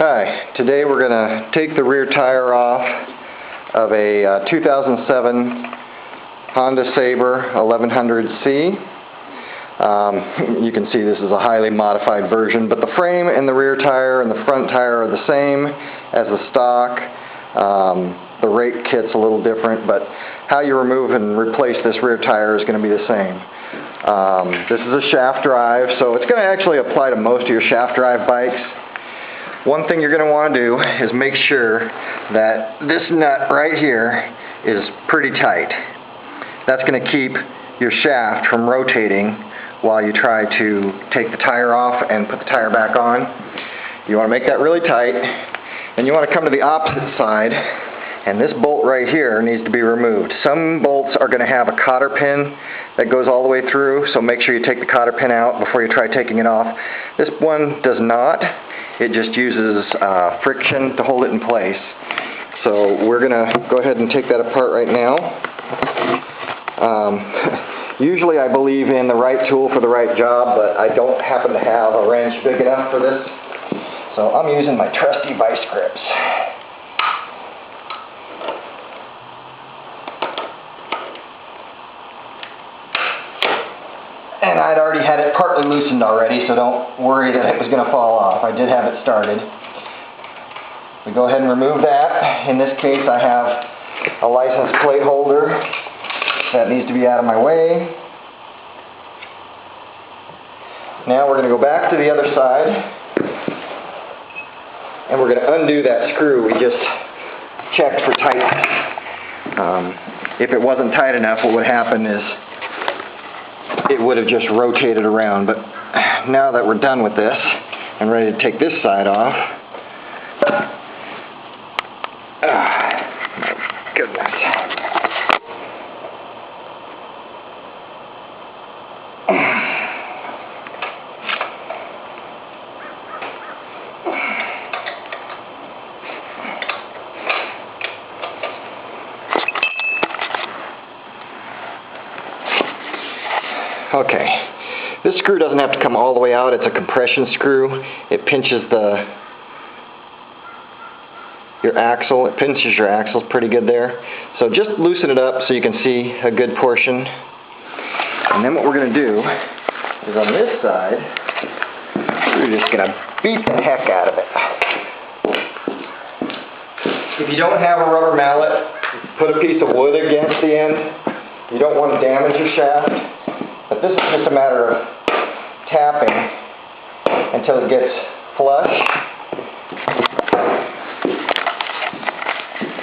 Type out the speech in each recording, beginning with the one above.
Hi, today we're going to take the rear tire off of a 2007 Honda Sabre 1100C. You can see this is a highly modified version, but the frame and the rear tire and the front tire are the same as the stock. The rake kit's a little different, but how you remove and replace this rear tire is going to be the same. This is a shaft drive, so it's going to actually apply to most of your shaft drive bikes. One thing you're going to want to do is make sure that this nut right here is pretty tight. That's going to keep your shaft from rotating while you try to take the tire off and put the tire back on. You want to make that really tight, and you want to come to the opposite side, and this bolt right here needs to be removed. Some bolts are going to have a cotter pin that goes all the way through, so make sure you take the cotter pin out before you try taking it off. This one does not. It just uses friction to hold it in place. So we're going to go ahead and take that apart right now. Usually I believe in the right tool for the right job, but I don't happen to have a wrench big enough for this. So I'm using my trusty vice grips. And I'd already had it partly loosened already, so don't worry that it was going to fall off. I did have it started. We go ahead and remove that. In this case, I have a license plate holder that needs to be out of my way. Now we're going to go back to the other side, and we're going to undo that screw we just checked for tightness. If it wasn't tight enough, what would happen is it would have just rotated around. But now that we're done with this and ready to take this side off, my goodness. Okay, this screw doesn't have to come all the way out. It's a compression screw. It pinches your axle. It pinches your axles pretty good there. So just loosen it up so you can see a good portion. And then what we're going to do is on this side, we're just going to beat the heck out of it. If you don't have a rubber mallet, put a piece of wood against the end. You don't want to damage your shaft. But this is just a matter of tapping until it gets flush.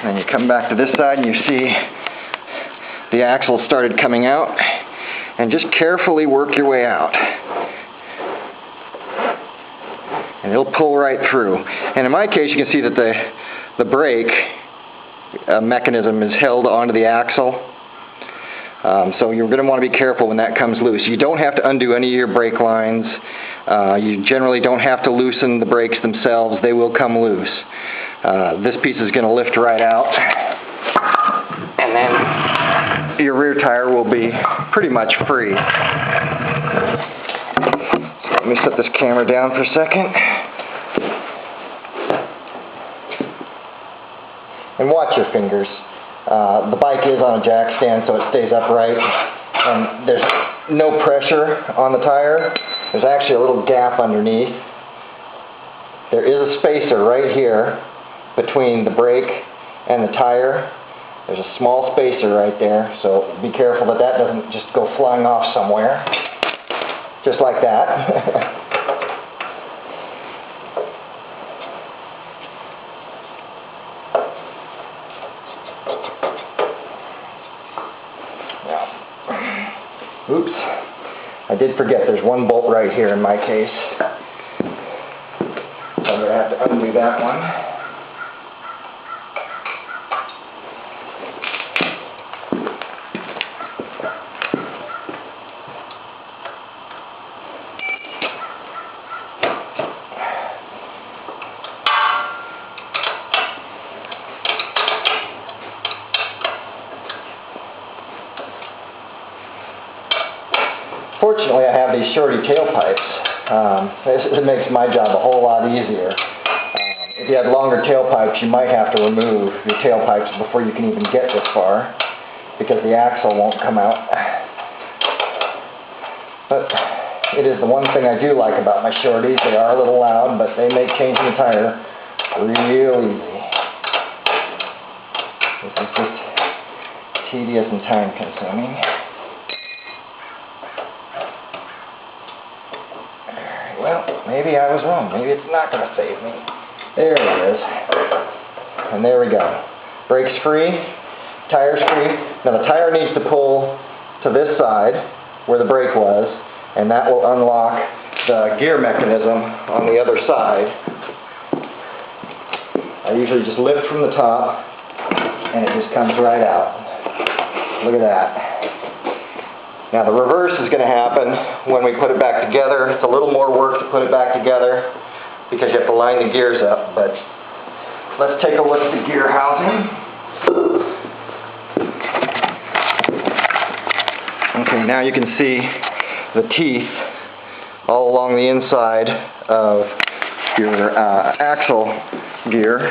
And you come back to this side and you see the axle started coming out. And just carefully work your way out. And it'll pull right through. And in my case, you can see that the brake mechanism is held onto the axle. So you're going to want to be careful when that comes loose. You don't have to undo any of your brake lines. You generally don't have to loosen the brakes themselves. They will come loose. This piece is going to lift right out. And then your rear tire will be pretty much free. So let me set this camera down for a second. And watch your fingers. The bike is on a jack stand, so it stays upright, and there's no pressure on the tire. There's actually a little gap underneath. There is a spacer right here between the brake and the tire. There's a small spacer right there, so be careful that that doesn't just go flying off somewhere. Just like that. Oops, I did forget there's one bolt right here in my case. I'm going to have to undo that one. Fortunately, I have these shorty tailpipes. It makes my job a whole lot easier. if you had longer tailpipes, you might have to remove your tailpipes before you can even get this far, because the axle won't come out. But it is the one thing I do like about my shorties. They are a little loud, but they make changing the tire real easy. This is just tedious and time consuming. Well, maybe I was wrong. Maybe it's not going to save me. There it is. And there we go. Brakes free, tires free. Now the tire needs to pull to this side where the brake was, and that will unlock the gear mechanism on the other side. I usually just lift from the top, and it just comes right out. Look at that. Now the reverse is going to happen when we put it back together. It's a little more work to put it back together because you have to line the gears up, but let's take a look at the gear housing. Okay, now you can see the teeth all along the inside of your axle gear,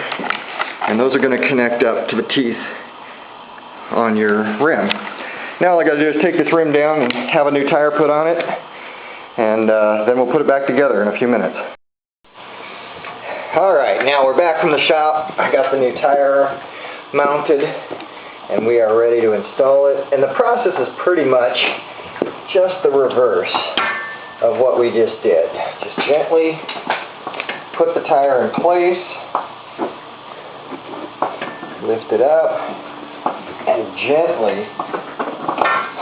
and those are going to connect up to the teeth on your rim. Now all I got to do is take this rim down and have a new tire put on it, and then we'll put it back together in a few minutes. Alright, now we're back from the shop. I got the new tire mounted, and we are ready to install it. And the process is pretty much just the reverse of what we just did. Just gently put the tire in place, lift it up, and gently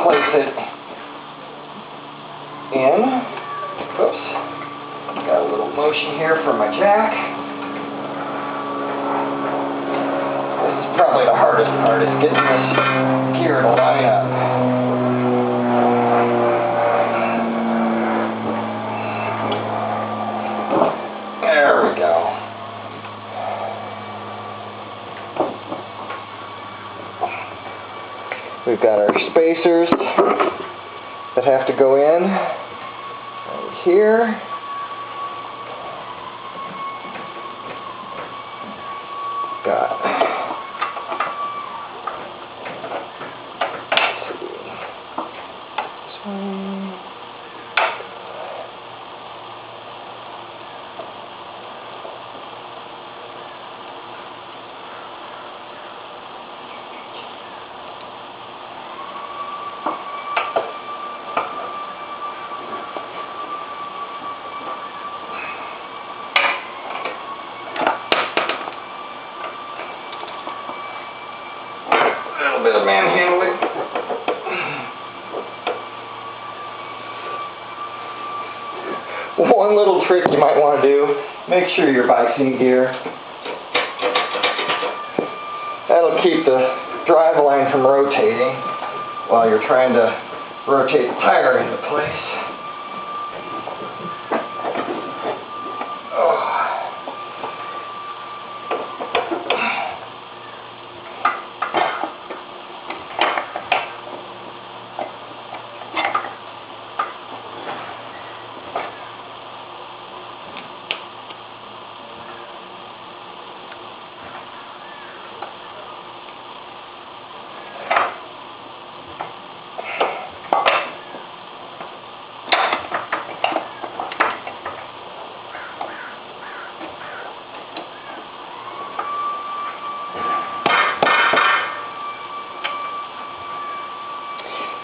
place it in. Oops. Got a little motion here for my jack. This is probably the hardest part, is getting this gear to line up. There we go. We've got our spacers that have to go in right here. Got this one. Bit of manhandling. One little trick you might want to do, make sure your bike's in gear. That'll keep the drive line from rotating while you're trying to rotate the tire into place.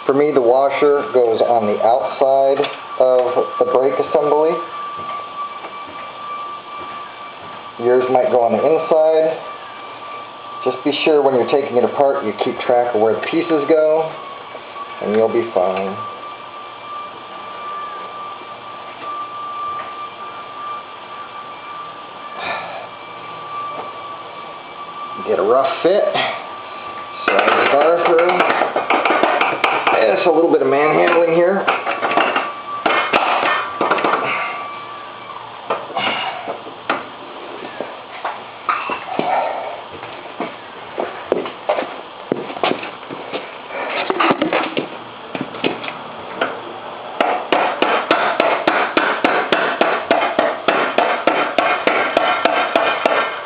For me, the washer goes on the outside of the brake assembly. Yours might go on the inside. Just be sure when you're taking it apart you keep track of where the pieces go, and you'll be fine. Get a rough fit. Slide the bar through. It's a little bit of manhandling here.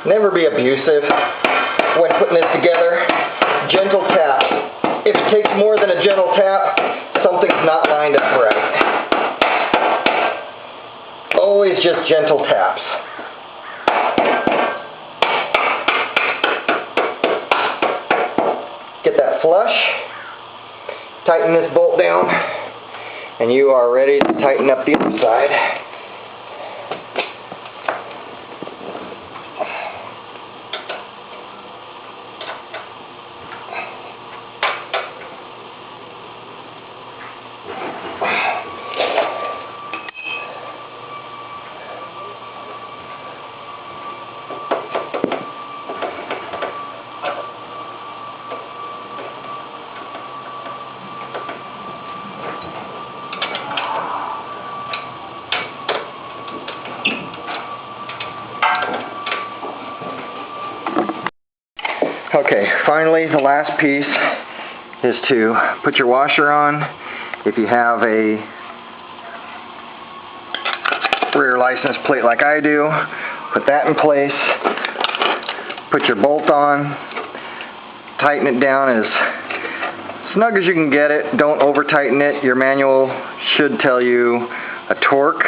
Never be abusive when putting this together. Gentle tap. If it takes more than a gentle tap, something's not lined up right. Always just gentle taps. Get that flush. Tighten this bolt down, and you are ready to tighten up the other side. Okay, finally the last piece is to put your washer on. If you have a rear license plate like I do, put that in place. Put your bolt on. Tighten it down as snug as you can get it. Don't over tighten it. Your manual should tell you a torque.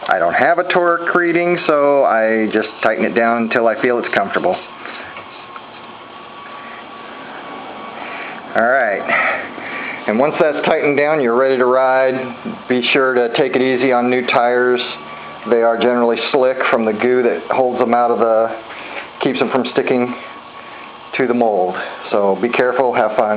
I don't have a torque reading, so I just tighten it down until I feel it's comfortable. Alright, and once that's tightened down, you're ready to ride. Be sure to take it easy on new tires. They are generally slick from the goo that holds them out of keeps them from sticking to the mold. So be careful, have fun.